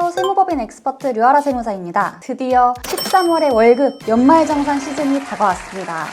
안녕하세요. 세무법인 엑스퍼트 류아라 세무사입니다. 드디어 13월의 월급 연말정산 시즌이 다가왔습니다.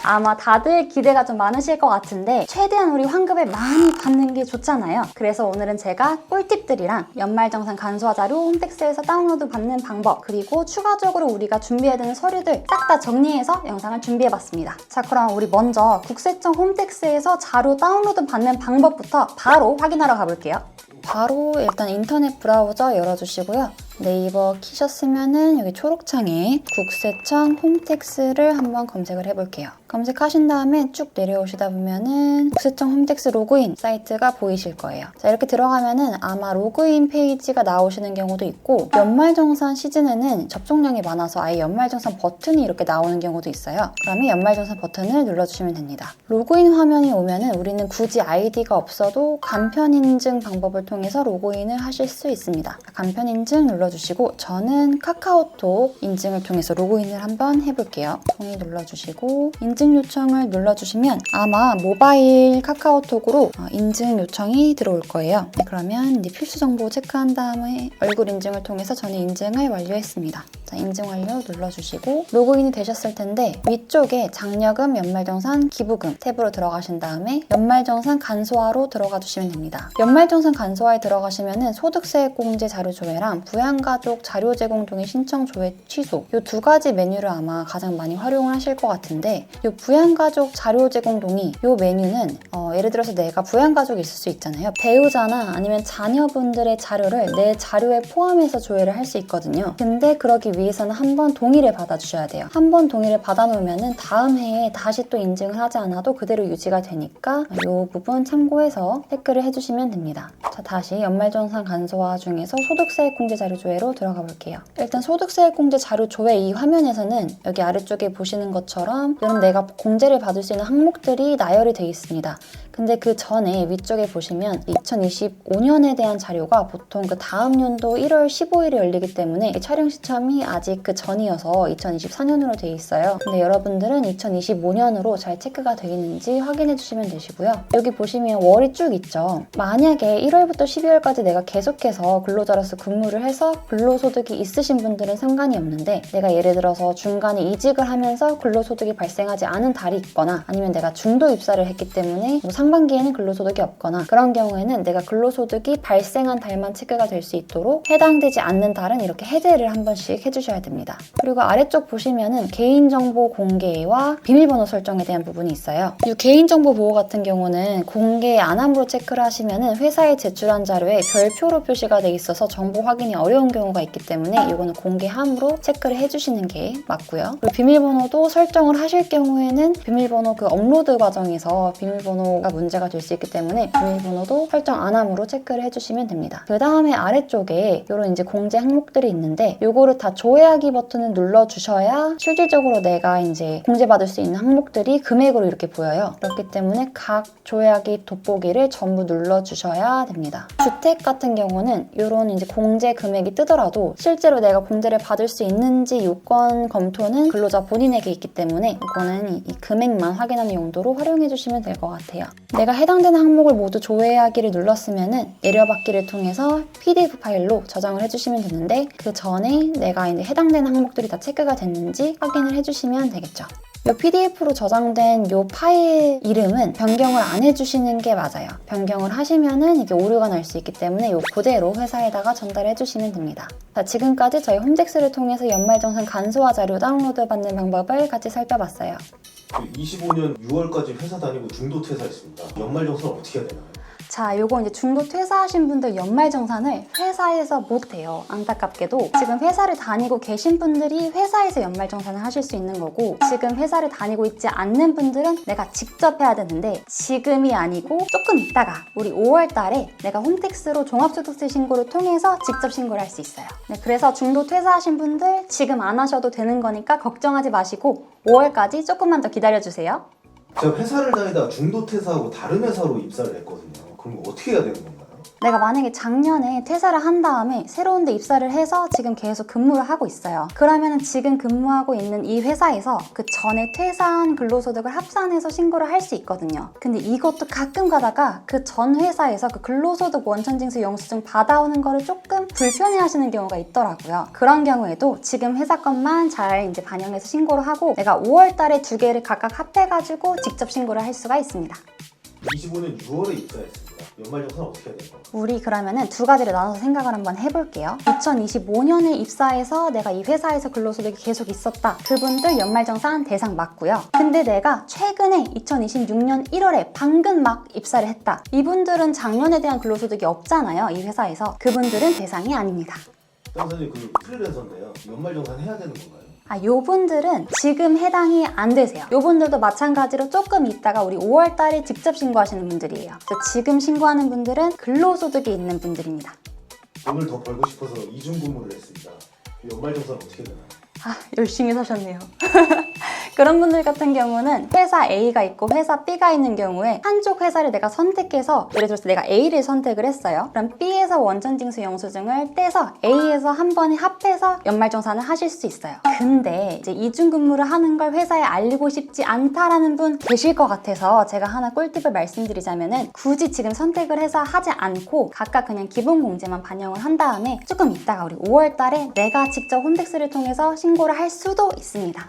아마 다들 기대가 좀 많으실 것 같은데 최대한 우리 환급을 많이 받는 게 좋잖아요. 그래서 오늘은 제가 꿀팁들이랑 연말정산 간소화 자료 홈택스에서 다운로드 받는 방법, 그리고 추가적으로 우리가 준비해야 되는 서류들 싹 다 정리해서 영상을 준비해봤습니다. 자, 그럼 우리 먼저 국세청 홈택스에서 자료 다운로드 받는 방법부터 바로 확인하러 가볼게요. 바로 일단 인터넷 브라우저 열어주시고요. 네이버 키셨으면은 여기 초록창에 국세청 홈택스를 한번 검색을 해볼게요. 검색하신 다음에 쭉 내려오시다 보면은 국세청 홈택스 로그인 사이트가 보이실 거예요. 자, 이렇게 들어가면은 아마 로그인 페이지가 나오시는 경우도 있고, 연말정산 시즌에는 접속량이 많아서 아예 연말정산 버튼이 이렇게 나오는 경우도 있어요. 그러면 연말정산 버튼을 눌러주시면 됩니다. 로그인 화면이 오면은 우리는 굳이 아이디가 없어도 간편 인증 방법을 통해서 로그인을 하실 수 있습니다. 간편 인증 눌러주시고, 저는 카카오톡 인증을 통해서 로그인을 한번 해볼게요. 동의 눌러주시고 인증 요청을 눌러주시면 아마 모바일 카카오톡으로 인증 요청이 들어올 거예요. 네, 그러면 이제 필수 정보 체크한 다음에 얼굴 인증을 통해서 저는 인증을 완료했습니다. 자, 인증 완료 눌러주시고 로그인이 되셨을 텐데 위쪽에 장려금, 연말정산, 기부금 탭으로 들어가신 다음에 연말정산 간소화로 들어가 주시면 됩니다. 연말정산 간소화에 들어가시면은 소득세액공제 자료 조회랑 부양가족 자료 제공 동의 신청 조회 취소, 이 두 가지 메뉴를 아마 가장 많이 활용을 하실 것 같은데, 이 부양가족 자료 제공 동의 이 메뉴는 예를 들어서 내가 부양가족이 있을 수 있잖아요. 배우자나 아니면 자녀분들의 자료를 내 자료에 포함해서 조회를 할 수 있거든요. 근데 그러기 위해서는 한 번 동의를 받아주셔야 돼요. 한 번 동의를 받아놓으면 다음 해에 다시 또 인증을 하지 않아도 그대로 유지가 되니까 이 부분 참고해서 체크를 해주시면 됩니다. 자, 다시 연말정산 간소화 중에서 소득세액공제 자료 조회로 들어가 볼게요. 일단 소득세액공제 자료 조회 이 화면에서는 여기 아래쪽에 보시는 것처럼 이런 내가 공제를 받을 수 있는 항목들이 나열이 되어 있습니다. 근데 그 전에 위쪽에 보시면 2025년에 대한 자료가 보통 그 다음 연도 1월 15일에 열리기 때문에 촬영 시점이 아직 그 전이어서 2024년으로 되어 있어요. 근데 여러분들은 2025년으로 잘 체크가 되어 있는지 확인해 주시면 되시고요. 여기 보시면 월이 쭉 있죠. 만약에 1월부터 12월까지 내가 계속해서 근로자로서 근무를 해서 근로소득이 있으신 분들은 상관이 없는데, 내가 예를 들어서 중간에 이직을 하면서 근로소득이 발생하지 않은 달이 있거나 아니면 내가 중도 입사를 했기 때문에 상반기에는 근로소득이 없거나 그런 경우에는 내가 근로소득이 발생한 달만 체크가 될 수 있도록 해당되지 않는 달은 이렇게 해제를 한 번씩 해주셔야 됩니다. 그리고 아래쪽 보시면은 개인정보 공개와 비밀번호 설정에 대한 부분이 있어요. 이 개인정보 보호 같은 경우는 공개 안 함으로 체크를 하시면은 회사에 제출한 자료에 별표로 표시가 돼 있어서 정보 확인이 어려운 경우가 있기 때문에 이거는 공개함으로 체크를 해주시는 게 맞고요. 그리고 비밀번호도 설정을 하실 경우에는 비밀번호 그 업로드 과정에서 비밀번호가 문제가 될 수 있기 때문에 비밀번호도 설정 안 함으로 체크를 해주시면 됩니다. 그 다음에 아래쪽에 이런 이제 공제 항목들이 있는데, 요거를 다 조회하기 버튼을 눌러주셔야 실질적으로 내가 이제 공제받을 수 있는 항목들이 금액으로 이렇게 보여요. 그렇기 때문에 각 조회하기 돋보기를 전부 눌러주셔야 됩니다. 주택 같은 경우는 이런 이제 공제 금액이 뜨더라도 실제로 내가 공제를 받을 수 있는지 요건 검토는 근로자 본인에게 있기 때문에 이거는 이 금액만 확인하는 용도로 활용해 주시면 될 것 같아요. 내가 해당되는 항목을 모두 조회하기를 눌렀으면은 내려받기를 통해서 PDF 파일로 저장을 해주시면 되는데, 그 전에 내가 이제 해당되는 항목들이 다 체크가 됐는지 확인을 해주시면 되겠죠. 이 PDF로 저장된 이 파일 이름은 변경을 안 해주시는 게 맞아요. 변경을 하시면은 이게 오류가 날 수 있기 때문에 이 그대로 회사에다가 전달해 주시면 됩니다. 자, 지금까지 저희 홈택스를 통해서 연말정산 간소화 자료 다운로드 받는 방법을 같이 살펴봤어요. 25년 6월까지 회사 다니고 중도 퇴사했습니다. 연말정산 어떻게 해야 되나요? 자, 요거 이제 중도 퇴사하신 분들 연말정산을 회사에서 못해요. 안타깝게도 지금 회사를 다니고 계신 분들이 회사에서 연말정산을 하실 수 있는 거고, 지금 회사를 다니고 있지 않는 분들은 내가 직접 해야 되는데, 지금이 아니고 조금 있다가 우리 5월 달에 내가 홈택스로 종합소득세 신고를 통해서 직접 신고를 할 수 있어요. 네, 그래서 중도 퇴사하신 분들 지금 안 하셔도 되는 거니까 걱정하지 마시고 5월까지 조금만 더 기다려주세요. 제가 회사를 다니다 중도 퇴사하고 다른 회사로 입사를 했거든요. 그럼 어떻게 해야 되는 건가요? 내가 만약에 작년에 퇴사를 한 다음에 새로운 데 입사를 해서 지금 계속 근무를 하고 있어요. 그러면 지금 근무하고 있는 이 회사에서 그 전에 퇴사한 근로소득을 합산해서 신고를 할 수 있거든요. 근데 이것도 가끔 가다가 그 전 회사에서 그 근로소득 원천징수 영수증 받아오는 거를 조금 불편해 하시는 경우가 있더라고요. 그런 경우에도 지금 회사 것만 잘 이제 반영해서 신고를 하고 내가 5월 달에 두 개를 각각 합해가지고 직접 신고를 할 수가 있습니다. 25년 6월에 입사했습니다. 연말정산 어떻게 해야 될까요? 우리 그러면은 두 가지를 나눠서 생각을 한번 해볼게요. 2025년에 입사해서 내가 이 회사에서 근로소득이 계속 있었다. 그분들 연말정산 대상 맞고요. 근데 내가 최근에 2026년 1월에 방금 막 입사를 했다. 이분들은 작년에 대한 근로소득이 없잖아요. 이 회사에서. 그분들은 대상이 아닙니다. 선생님 그 프리랜서인데요. 연말정산 해야 되는 건가요? 요 분들은 지금 해당이 안 되세요. 요 분들도 마찬가지로 조금 있다가 우리 5월 달에 직접 신고하시는 분들이에요. 그래서 지금 신고하는 분들은 근로소득이 있는 분들입니다. 돈을 더 벌고 싶어서 이중근무를 했습니다. 연말정산 어떻게 되나요? 열심히 사셨네요. 그런 분들 같은 경우는 회사 A가 있고 회사 B가 있는 경우에 한쪽 회사를 내가 선택해서 예를 들어서 내가 A를 선택을 했어요. 그럼 B에서 원천징수 영수증을 떼서 A에서 한 번에 합해서 연말정산을 하실 수 있어요. 근데 이제 이중근무를 하는 걸 회사에 알리고 싶지 않다라는 분 계실 것 같아서 제가 하나 꿀팁을 말씀드리자면은 굳이 지금 선택을 해서 하지 않고 각각 그냥 기본 공제만 반영을 한 다음에 조금 있다가 우리 5월 달에 내가 직접 홈택스를 통해서 신고를 할 수도 있습니다.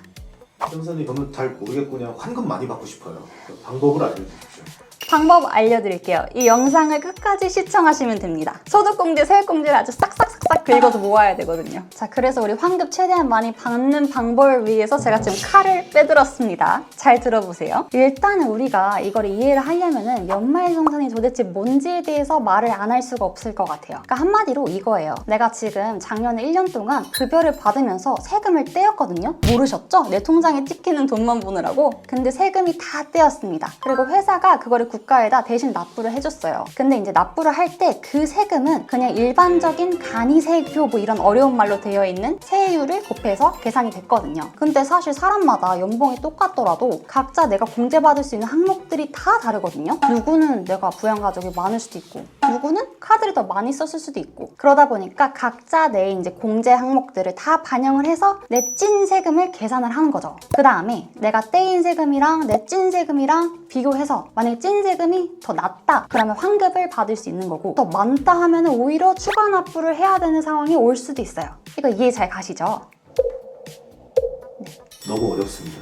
선생님 저는 잘 모르겠군요. 환급 많이 받고 싶어요. 그 방법을 알려주십시오. 방법 알려드릴게요. 이 영상을 끝까지 시청하시면 됩니다. 소득공제, 세액공제를 아주 싹싹싹싹 긁어서 모아야 되거든요. 자, 그래서 우리 환급 최대한 많이 받는 방법을 위해서 제가 지금 칼을 빼들었습니다. 잘 들어보세요. 일단은 우리가 이걸 이해를 하려면은 연말정산이 도대체 뭔지에 대해서 말을 안 할 수가 없을 것 같아요. 그러니까 한마디로 이거예요. 내가 지금 작년에 1년 동안 급여를 받으면서 세금을 떼었거든요. 모르셨죠? 내 통장에 찍히는 돈만 보느라고. 근데 세금이 다 떼었습니다. 그리고 회사가 그거를 국가에다 대신 납부를 해줬어요. 근데 이제 납부를 할 때 그 세금은 그냥 일반적인 간이세표 뭐 이런 어려운 말로 되어 있는 세율을 곱해서 계산이 됐거든요. 근데 사실 사람마다 연봉이 똑같더라도 각자 내가 공제받을 수 있는 항목들이 다 다르거든요. 누구는 내가 부양가족이 많을 수도 있고 누구는 카드를 더 많이 썼을 수도 있고 그러다 보니까 각자 내 이제 공제 항목들을 다 반영을 해서 내 찐 세금을 계산을 하는 거죠. 그 다음에 내가 떼인 세금이랑 내 찐 세금이랑 비교해서 만약에 찐 세금이 더 낮다 그러면 환급을 받을 수 있는 거고 더 많다 하면 오히려 추가 납부를 해야 되는 상황이 올 수도 있어요. 이거 이해 잘 가시죠? 너무 어렵습니다.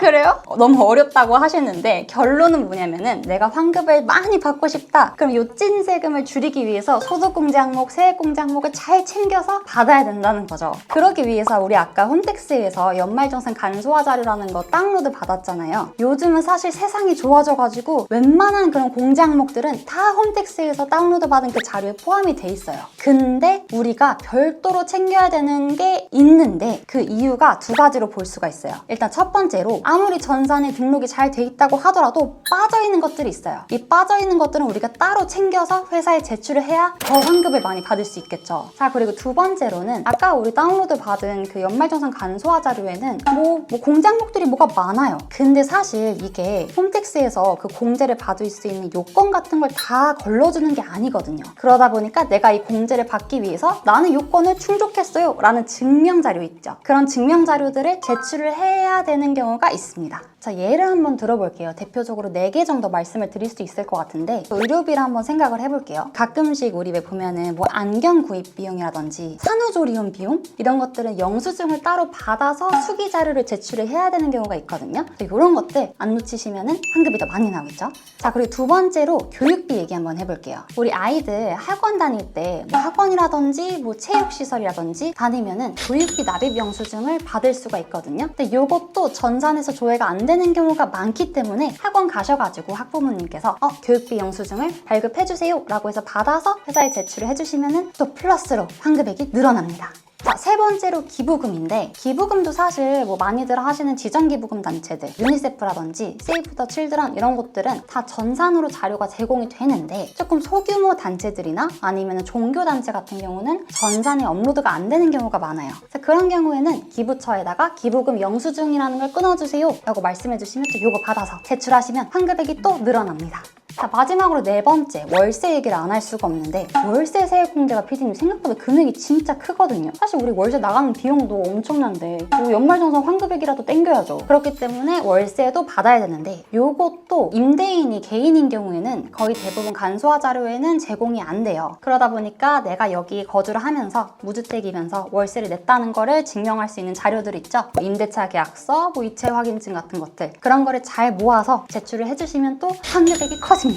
그래요? 너무 어렵다고 하시는데 결론은 뭐냐면은 내가 환급을 많이 받고 싶다. 그럼 요 찐 세금을 줄이기 위해서 소득공제 항목, 세액공제 항목을 잘 챙겨서 받아야 된다는 거죠. 그러기 위해서 우리 아까 홈택스에서 연말정산 간소화 자료라는 거 다운로드 받았잖아요. 요즘은 사실 세상이 좋아져가지고 웬만한 그런 공제 항목들은 다 홈택스에서 다운로드 받은 그 자료에 포함이 돼 있어요. 근데 우리가 별도로 챙겨야 되는 게 있는데 그 이유가 두 가지로 볼 수가 있어요. 일단 첫 번째로 아무리 전산에 등록이 잘 돼 있다고 하더라도 빠져있는 것들이 있어요. 이 빠져있는 것들은 우리가 따로 챙겨서 회사에 제출을 해야 더 환급을 많이 받을 수 있겠죠. 자, 그리고 두 번째로는 아까 우리 다운로드 받은 그 연말정산 간소화 자료에는 뭐 공제 항목들이 뭐가 많아요. 근데 사실 이게 홈택스에서 그 공제를 받을 수 있는 요건 같은 걸 다 걸러주는 게 아니거든요. 그러다 보니까 내가 이 공제를 받기 위해서 나는 요건을 충족했어요 라는 증명 자료 있죠. 그런 증명 자료들을 제출을 해야 되는 경우가 있습니다. 자, 예를 한번 들어볼게요. 대표적으로 4개 정도 말씀을 드릴 수 있을 것 같은데 의료비를 한번 생각을 해볼게요. 가끔씩 우리 왜 보면은 뭐 안경 구입 비용이라든지 산후조리원 비용 이런 것들은 영수증을 따로 받아서 수기 자료를 제출을 해야 되는 경우가 있거든요. 이런 것들 안 놓치시면은 환급이 더 많이 나오겠죠. 자, 그리고 두 번째로 교육비 얘기 한번 해볼게요. 우리 아이들 학원 다닐 때 뭐 학원이라든지 뭐 체육시설이라든지 다니면은 교육비 납입 영수증을 받을 수가 있거든요. 근데 이것도 전산에서 조회가 안 되는 경우가 많기 때문에 학원 가셔가지고 학부모님께서 교육비 영수증을 발급해주세요 라고 해서 받아서 회사에 제출을 해주시면은 또 플러스로 환급액이 늘어납니다. 자, 세 번째로 기부금인데 기부금도 사실 뭐 많이들 하시는 지정기부금 단체들 유니세프라든지 세이브 더 칠드런 이런 곳들은 다 전산으로 자료가 제공이 되는데 조금 소규모 단체들이나 아니면 종교단체 같은 경우는 전산에 업로드가 안 되는 경우가 많아요. 그래서 그런 경우에는 기부처에다가 기부금 영수증이라는 걸 끊어주세요 라고 말씀해 주시면 또 요거 받아서 제출하시면 환급액이 또 늘어납니다. 자, 마지막으로 네 번째, 월세 얘기를 안 할 수가 없는데 월세 세액공제가 피디님 생각보다 금액이 진짜 크거든요. 사실 우리 월세 나가는 비용도 엄청난데 뭐 연말정산 환급액이라도 땡겨야죠. 그렇기 때문에 월세도 받아야 되는데 요것도 임대인이 개인인 경우에는 거의 대부분 간소화 자료에는 제공이 안 돼요. 그러다 보니까 내가 여기 거주를 하면서 무주택이면서 월세를 냈다는 거를 증명할 수 있는 자료들 있죠. 뭐 임대차 계약서, 뭐 이체 확인증 같은 것들, 그런 거를 잘 모아서 제출을 해주시면 또 환급액이 커집니다.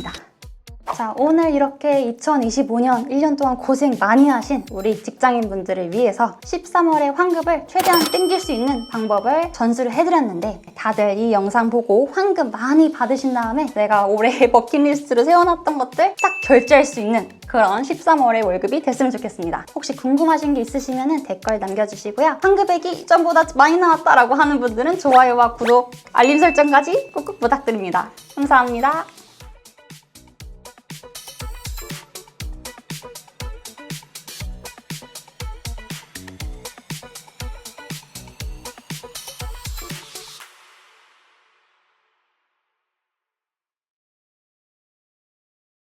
자, 오늘 이렇게 2025년 1년 동안 고생 많이 하신 우리 직장인분들을 위해서 13월의 환급을 최대한 땡길 수 있는 방법을 전수를 해드렸는데, 다들 이 영상 보고 환급 많이 받으신 다음에 내가 올해 버킷리스트로 세워놨던 것들 딱 결제할 수 있는 그런 13월의 월급이 됐으면 좋겠습니다. 혹시 궁금하신 게 있으시면 댓글 남겨주시고요. 환급액이 이전보다 많이 나왔다라고 하는 분들은 좋아요와 구독, 알림 설정까지 꾹꾹 부탁드립니다. 감사합니다.